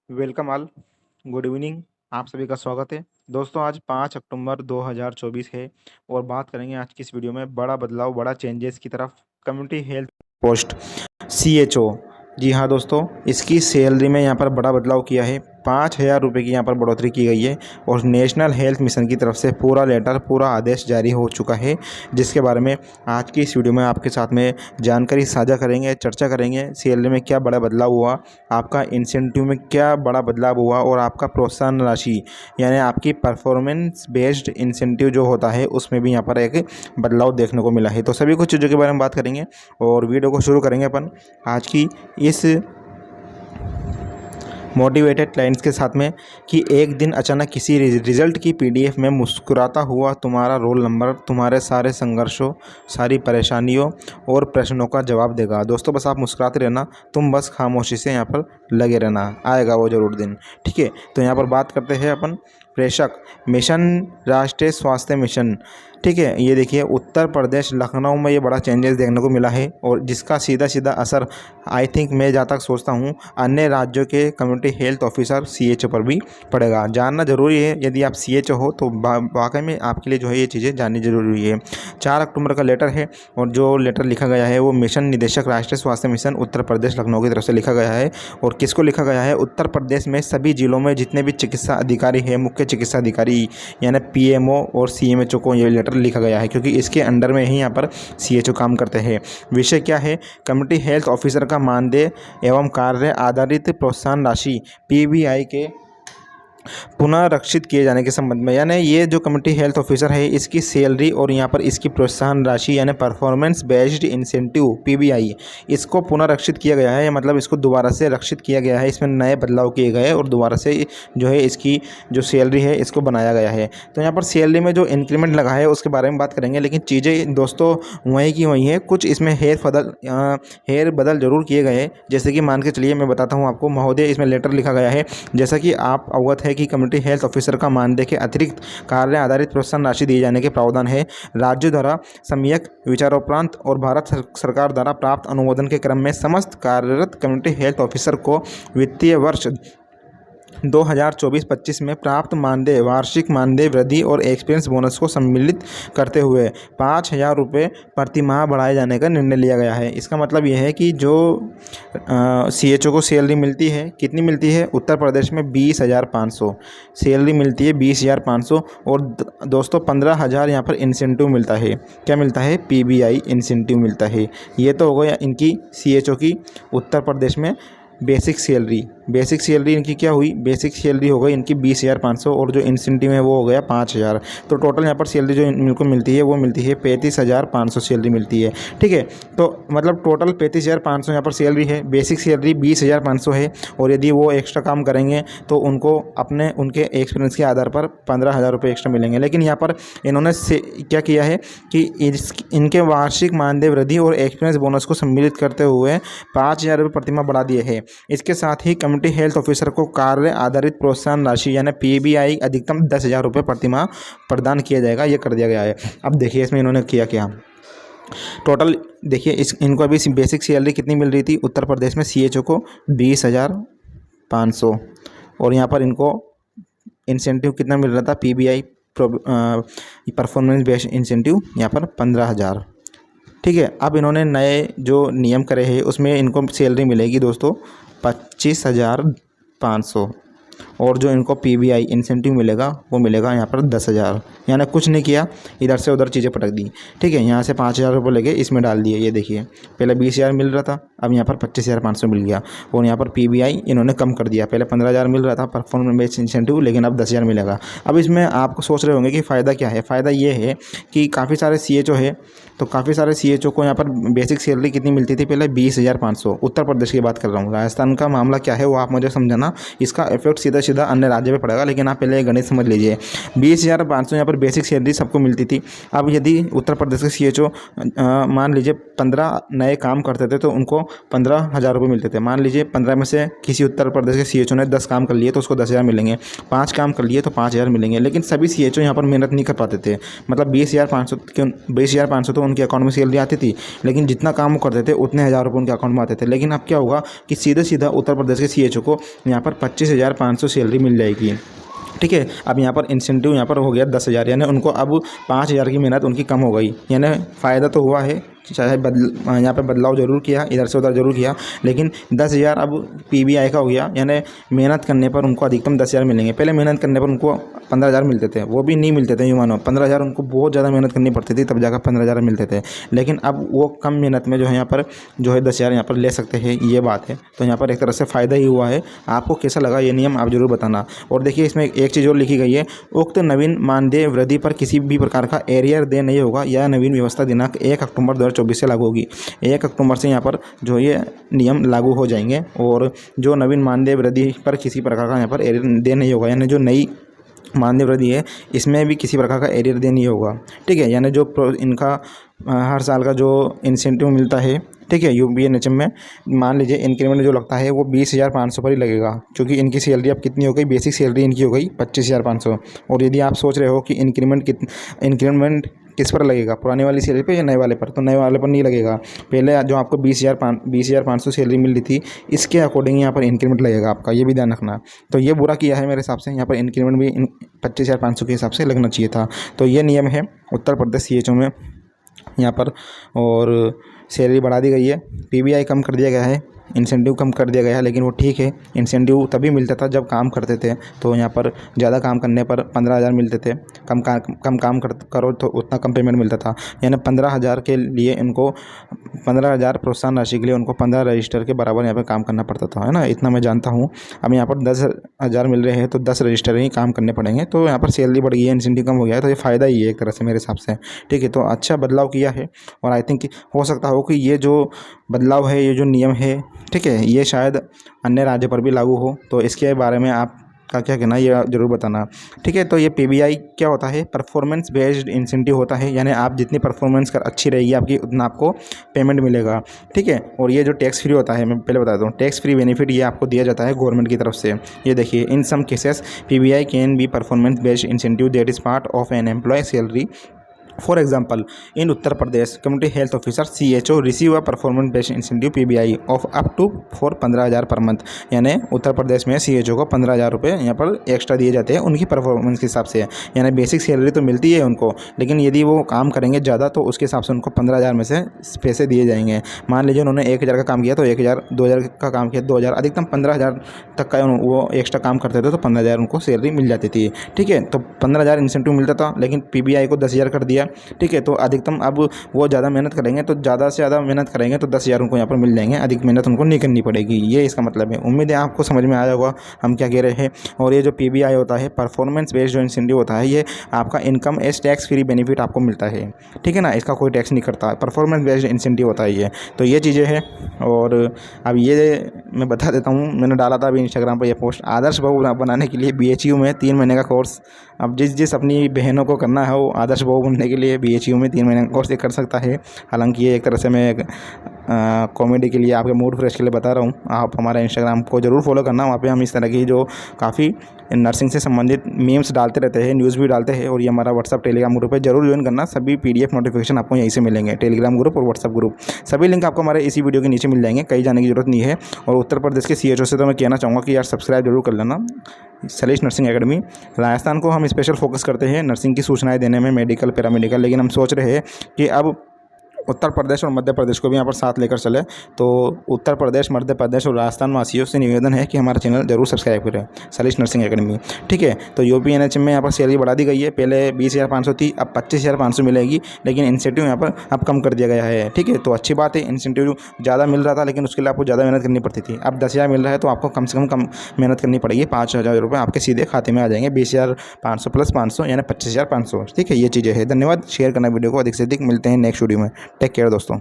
Welcome all. Good evening. आप सभी का स्वागत है। दोस्तों आज 5 अक्टूबर 2024 है और बात करेंगे आज की इस वीडियो में बड़ा बदलाव, बड़ा चेंजेस की तरफ। कम्युनिटी हेल्थ पोस्ट CHO, जी हाँ दोस्तों, इसकी सैलरी में यहाँ पर बड़ा बदलाव किया है। 5,000 रुपये की यहाँ पर बढ़ोतरी की गई है और नेशनल हेल्थ मिशन की तरफ से पूरा लेटर, पूरा आदेश जारी हो चुका है, जिसके बारे में आज की इस वीडियो में आपके साथ में जानकारी साझा करेंगे, चर्चा करेंगे। सैलरी में क्या बड़ा बदलाव हुआ, आपका इंसेंटिव में क्या बड़ा बदलाव हुआ और आपका प्रोत्साहन राशि यानी आपकी परफॉर्मेंस बेस्ड इंसेंटिव जो होता है उसमें भी यहाँ पर एक बदलाव देखने को मिला है। तो सभी कुछ चीज़ों के बारे में बात करेंगे और वीडियो को शुरू करेंगे अपन आज की इस मोटिवेटेड क्लाइंट्स के साथ में कि एक दिन अचानक किसी रिजल्ट की PDF में मुस्कुराता हुआ तुम्हारा रोल नंबर तुम्हारे सारे संघर्षों, सारी परेशानियों और प्रश्नों का जवाब देगा। दोस्तों बस आप मुस्कुराते रहना, तुम बस खामोशी से यहाँ पर लगे रहना, आएगा वो जरूर दिन। ठीक है, तो यहाँ पर बात करते हैं अपन प्रेषक मिशन, राष्ट्रीय स्वास्थ्य मिशन। ठीक है, ये देखिए उत्तर प्रदेश लखनऊ में ये बड़ा चेंजेस देखने को मिला है और जिसका सीधा सीधा असर आई थिंक मैं जहाँ तक सोचता हूँ अन्य राज्यों के कम्युनिटी हेल्थ ऑफिसर CHO पर भी पड़ेगा। जानना जरूरी है, यदि आप CHO हो तो वाकई में आपके लिए जो है ये चीज़ें जाननी जरूरी है। 4 अक्टूबर का लेटर है और जो लेटर लिखा गया है वो मिशन निदेशक राष्ट्रीय स्वास्थ्य मिशन उत्तर प्रदेश लखनऊ की तरफ से लिखा गया है। और किसको लिखा गया है? उत्तर प्रदेश में सभी जिलों में जितने भी चिकित्सा अधिकारी है, मुख्य चिकित्सा अधिकारी यानी PMO और CMHO को ये लेटर लिखा गया है, क्योंकि इसके अंडर में ही यहाँ पर CHO काम करते हैं। विषय क्या है? कम्युनिटी हेल्थ ऑफिसर का मानदेय एवं कार्य आधारित प्रोत्साहन राशि PBI के पुनर्रक्षित किए जाने के संबंध में, यानी ये जो कम्युनिटी हेल्थ ऑफिसर है इसकी सैलरी और यहाँ पर इसकी प्रोत्साहन राशि यानी परफॉर्मेंस बेस्ड इंसेंटिव PBI, इसको पुनर्रक्षित किया गया है, मतलब इसको दोबारा से रक्षित किया गया है। इसमें नए बदलाव किए गए और दोबारा से जो है इसकी जो सैलरी है इसको बनाया गया है। तो यहाँ पर सैलरी में जो इंक्रीमेंट लगा है उसके बारे में बात करेंगे, लेकिन चीज़ें दोस्तों वहीं की वहीं है। कुछ इसमें हेर बदल जरूर किए गए, जैसे कि मान के चलिए मैं बताता हूँ आपको महोदय, इसमें लेटर लिखा गया है जैसा कि आप अवगत है कि कम्युनिटी हेल्थ ऑफिसर का मानदेय के अतिरिक्त कार्य आधारित प्रोत्साहन राशि दिए जाने के प्रावधान है। राज्य द्वारा सम्यक विचारोपरांत और भारत सरकार द्वारा प्राप्त अनुमोदन के क्रम में समस्त कार्यरत कम्युनिटी हेल्थ ऑफिसर को वित्तीय वर्ष 2024-25 में प्राप्त मानदेय, वार्षिक मानदेय वृद्धि और एक्सपीरियंस बोनस को सम्मिलित करते हुए 5,000 रुपये प्रति माह बढ़ाए जाने का निर्णय लिया गया है। इसका मतलब यह है कि जो CHO को सैलरी मिलती है, कितनी मिलती है? उत्तर प्रदेश में 20,500 सैलरी मिलती है, 20,500। और दोस्तों 15,000 यहाँ पर इंसेंटिव मिलता है। क्या मिलता है? PBI इंसेंटिव मिलता है। ये तो हो गया इनकी CHO की उत्तर प्रदेश में बेसिक सैलरी इनकी क्या हुई? बेसिक सैलरी हो गई इनकी 20,500 और जो इंसेंटिव है वो हो गया 5,000। तो टोटल यहाँ पर सैलरी जो इनको मिलती है वो मिलती है 35,500 सैलरी मिलती है। ठीक है, तो मतलब टोटल 35,500 यहाँ पर सैलरी है। बेसिक सैलरी 20,500 है और यदि वो एक्स्ट्रा काम करेंगे तो उनको उनके एक्सपीरियंस के आधार पर 15,000 रुपये एक्स्ट्रा मिलेंगे। लेकिन यहाँ पर इन्होंने क्या किया है कि इनके वार्षिक मानदेय वृद्धि और एक्सपीरियंस बोनस को सम्मिलित करते हुए 5,000 रुपये प्रतिमाह बढ़ा दिए हैं। इसके साथ ही कम्युनिटी हेल्थ ऑफिसर को कार्य आधारित प्रोत्साहन राशि यानी PBI अधिकतम 10,000 रुपये प्रतिमाह प्रदान किया जाएगा, ये कर दिया गया है। अब देखिए इसमें इन्होंने किया क्या। टोटल देखिए इनको अभी बेसिक सैलरी कितनी मिल रही थी उत्तर प्रदेश में CHO को? 20,500 और यहाँ पर इनको इंसेंटिव कितना मिल रहा था? PBI परफॉर्मेंस बेस्ड इंसेंटिव यहाँ पर 15,000। ठीक है, अब इन्होंने नए जो नियम करे हैं उसमें इनको सैलरी मिलेगी दोस्तों 25,500 और जो इनको PBI इंसेंटिव मिलेगा वो मिलेगा यहाँ पर 10,000। यानी कुछ नहीं किया, इधर से उधर चीज़ें पटक दी। ठीक है, यहाँ से 5,000 रुपये लेके इसमें डाल दिए। ये देखिए पहले 20,000 मिल रहा था, अब यहाँ पर 25,500 मिल गया और यहाँ पर PBI इन्होंने कम कर दिया। पहले 15,000 मिल रहा था परफॉर्मेंस बेस्ड इंसेंटिव, लेकिन अब 10,000 मिलेगा। अब इसमें आप सोच रहे होंगे कि फ़ायदा क्या है? फ़ायदा ये है कि काफ़ी सारे CHO है, तो काफ़ी सारे CHO को यहाँ पर बेसिक सैलरी कितनी मिलती थी पहले? 20,500। उत्तर प्रदेश की बात कर रहा हूँ, राजस्थान का मामला क्या है वो आप मुझे समझाना। इसका इफेक्ट सीधा सीधा अन्य राज्य पे पड़ेगा। लेकिन आप पहले गणित समझ लीजिए, 20,500 यहाँ पर बेसिक सैलरी सबको मिलती थी। अब यदि उत्तर प्रदेश के CHO मान लीजिए 15 नए काम करते थे तो उनको 15,000 रुपये मिलते थे। मान लीजिए 15 में से किसी उत्तर प्रदेश के CHO ने 10 काम कर लिए तो उसको 10,000 मिलेंगे, 5 काम कर लिए तो 5,000 मिलेंगे। लेकिन सभी CHO यहाँ पर मेहनत नहीं कर पाते थे। मतलब 20,500 तो उनके अकाउंट में सैलरी आती थी, लेकिन जितना काम वो करते थे उतने हज़ार रुपये उनके अकाउंट में आते थे। लेकिन अब क्या होगा कि सीधा सीधा उत्तर प्रदेश के CHO को यहाँ पर 25,500 सैलरी मिल जाएगी। ठीक है, अब यहाँ पर इंसेंटिव यहाँ पर हो गया 10,000, यानी उनको अब 5,000 की मेहनत उनकी कम हो गई। यानी फ़ायदा तो हुआ है, चाहे यहाँ पे बदलाव ज़रूर किया, इधर से उधर ज़रूर किया, लेकिन 10,000 अब PBI का हो गया। यानी मेहनत करने पर उनको अधिकतम 10,000 मिलेंगे। पहले मेहनत करने पर उनको 15,000 मिलते थे, वो भी नहीं मिलते थे। यूँ मानो 15,000 उनको बहुत ज़्यादा मेहनत करनी पड़ती थी तब जाकर 15,000 मिलते थे। लेकिन अब वो कम मेहनत में जो है यहाँ पर जो है 10,000 यहाँ पर ले सकते हैं, ये बात है। तो यहाँ पर एक तरह से फ़ायदा ही हुआ है। आपको कैसा लगा ये नियम आप ज़रूर बताना। और देखिए इसमें एक चीज़ और लिखी गई है, उक्त नवीन मानदेय वृद्धि पर किसी भी प्रकार का एरियर दे नहीं होगा। यह नवीन व्यवस्था दिनांक 1 अक्टूबर 2024 से लागू होगी। 1 अक्टूबर से यहाँ पर जो ये नियम लागू हो जाएंगे और जो नवीन मानदेय वृद्धि पर किसी प्रकार का यहाँ पर एरियर दे नहीं होगा। यानी जो नई मानदेय वृद्धि है इसमें भी किसी प्रकार का एरियर दे नहीं होगा। ठीक है, यानी जो इनका हर साल का जो इंसेंटिव मिलता है, ठीक है, UPNHM में मान लीजिए इंक्रीमेंट जो लगता है वो 20,500 पर ही लगेगा, क्योंकि इनकी सैलरी अब कितनी हो गई, बेसिक सैलरी इनकी हो गई 25,500। और यदि आप सोच रहे हो कि इंक्रीमेंट किस पर लगेगा, पुराने वाली सैलरी पे या नए वाले पर, तो नए वाले पर नहीं लगेगा। पहले जो आपको 20,500 सैलरी मिल रही थी इसके अकॉर्डिंग यहाँ पर इंक्रीमेंट लगेगा आपका, ये भी ध्यान रखना। तो ये बुरा किया है मेरे हिसाब से, यहाँ पर इंक्रीमेंट भी 25,500 के हिसाब से लगना चाहिए था। तो ये नियम है उत्तर प्रदेश CHO में यहाँ पर। और सैलरी बढ़ा दी गई है, PBI कम कर दिया गया है, इंसेंटिव कम कर दिया गया है। लेकिन वो ठीक है, इंसेंटिव तभी मिलता था जब काम करते थे। तो यहाँ पर ज़्यादा काम करने पर 15,000 मिलते थे, कम काम करो तो उतना कम पेमेंट मिलता था। यानी 15,000 के लिए इनको 15,000 प्रोत्साहन राशि के लिए उनको 15 रजिस्टर के बराबर यहाँ पर काम करना पड़ता था, है ना। इतना मैं जानता हूँ। अब यहाँ पर 10,000 मिल रहे हैं तो 10 रजिस्टर ही काम करने पड़ेंगे। तो यहाँ पर सैलरी बढ़ गई है, इंसेंटिव कम हो गया है, तो ये फ़ायदा ही है एक तरह से मेरे हिसाब से। ठीक है, तो अच्छा बदलाव किया है। और आई थिंक हो सकता हो कि ये जो बदलाव है, ये जो नियम है, ठीक है, ये शायद अन्य राज्य पर भी लागू हो। तो इसके बारे में आपका क्या कहना है ये ज़रूर बताना। ठीक है, तो ये PBI क्या होता है, परफॉर्मेंस बेस्ड इंसेंटिव होता है। यानी आप जितनी परफॉर्मेंस अच्छी रहेगी आपकी उतना आपको पेमेंट मिलेगा। ठीक है, और ये जो टैक्स फ्री होता है, मैं पहले बता दूँ, टैक्स फ्री बेनिफिट ये आपको दिया जाता है गवर्नमेंट की तरफ से। ये देखिए, in some cases PBI can be performance based incentive that is part of an employ salary. For example, in Uttar Pradesh community health officer CHO receive a performance based incentive PBI of up to 15,000 per month. यानी उत्तर प्रदेश में CHO को 15,000 रुपये यहाँ पर extra दिए जाते हैं उनकी परफॉर्मेंस के हिसाब से। यानी बेसिक सैलरी तो मिलती है उनको, लेकिन यदि वो काम करेंगे ज़्यादा तो उसके हिसाब से उनको 15,000 में से पैसे दिए जाएंगे। मान लीजिए उन्होंने 1,000 का काम किया तो 1,000, 2,000 का काम किया 2,000, अधिकतम 15,000 तक का वो एक्स्ट्रा काम करते थे तो 15,000 उनको सैलरी मिल जाती थी। ठीक है, तो 15,000 इंसेंटिव मिलता था, लेकिन PBI को 10,000 कर दिया। ठीक है, तो अधिकतम अब वो ज़्यादा मेहनत करेंगे तो ज़्यादा से ज़्यादा मेहनत करेंगे तो 10,000 उनको यहाँ पर मिल जाएंगे, अधिक मेहनत उनको नहीं करनी पड़ेगी। ये इसका मतलब है। उम्मीद है आपको समझ में आया होगा हम क्या कह रहे हैं। और ये जो PBI होता है, परफॉर्मेंस बेस्ड जो इंसेंटिव होता है, ये आपका income as tax free benefit आपको मिलता है। ठीक है ना, इसका कोई टैक्स नहीं करता, परफॉर्मेंस बेस्ड इंसेंटिव होता है ये। तो ये चीज़ें हैं। और अब ये मैं बता देता हूँ, मैंने डाला था अभी इंस्टाग्राम पर यह पोस्ट, आदर्श बहू बनाने के लिए BHU में 3 महीने का कोर्स। अब जिस अपनी बहनों को करना है वो आदर्श बहू बनने के लिए BHU में 3 महीने का कोर्स कर सकता है। हालांकि ये एक तरह से मैं कॉमेडी के लिए, आपके मूड फ्रेश के लिए बता रहा हूँ। आप हमारा इंस्टाग्राम को ज़रूर फॉलो करना, वहाँ पे हम इस तरह की जो काफ़ी नर्सिंग से संबंधित मीम्स डालते रहते हैं, न्यूज़ भी डालते हैं। और ये हमारा व्हाट्सअप टेलीग्राम ग्रुप है, जरूर ज्वाइन करना। सभी PDF नोटिफिकेशन आपको यहीं से मिलेंगे, टेलीग्राम ग्रुप और व्हाट्सअप ग्रुप। सभी लिंक आपको हमारे इसी वीडियो के नीचे मिल जाएंगे, कहीं जाने की जरूरत नहीं है। और उत्तर प्रदेश के CHO से तो मैं कहना चाहूँगा कि यार सब्सक्राइब जरूर कर लेना सलेश नर्सिंग एकेडमी। राजस्थान को हम स्पेशल फोकस करते हैं नर्सिंग की सूचनाएं देने में, मेडिकल पैरामेडिकल, लेकिन हम सोच रहे हैं कि अब उत्तर प्रदेश और मध्य प्रदेश को भी यहाँ पर साथ लेकर चले। तो उत्तर प्रदेश, मध्य प्रदेश और राजस्थान वासियों से निवेदन है कि हमारा चैनल जरूर सब्सक्राइब करें, सलेश नर्सिंग एकेडमी। ठीक है, तो UPNHM में यहाँ पर सैलरी बढ़ा दी गई है। पहले 20,500 थी, अब 25,500 मिलेगी, लेकिन इंसेंटिव यहाँ पर अब कम कर दिया गया है। ठीक है, तो अच्छी बात है। इंसेंटिव ज़्यादा मिल रहा था, लेकिन उसके लिए आपको ज़्यादा मेहनत करनी पड़ती थी। अब 10,000 मिल रहा है तो आपको कम से कम मेहनत करनी पड़ेगी। 5,000 रुपये आपके सीधे खाते में आ जाएंगे। 20,500 प्लस 500 यानी 25,500। ठीक है, ये चीज़ें हैं। धन्यवाद। शेयर करना वीडियो को अधिक से अधिक। मिलते हैं नेक्स्ट वीडियो में। टेक केयर दोस्तों।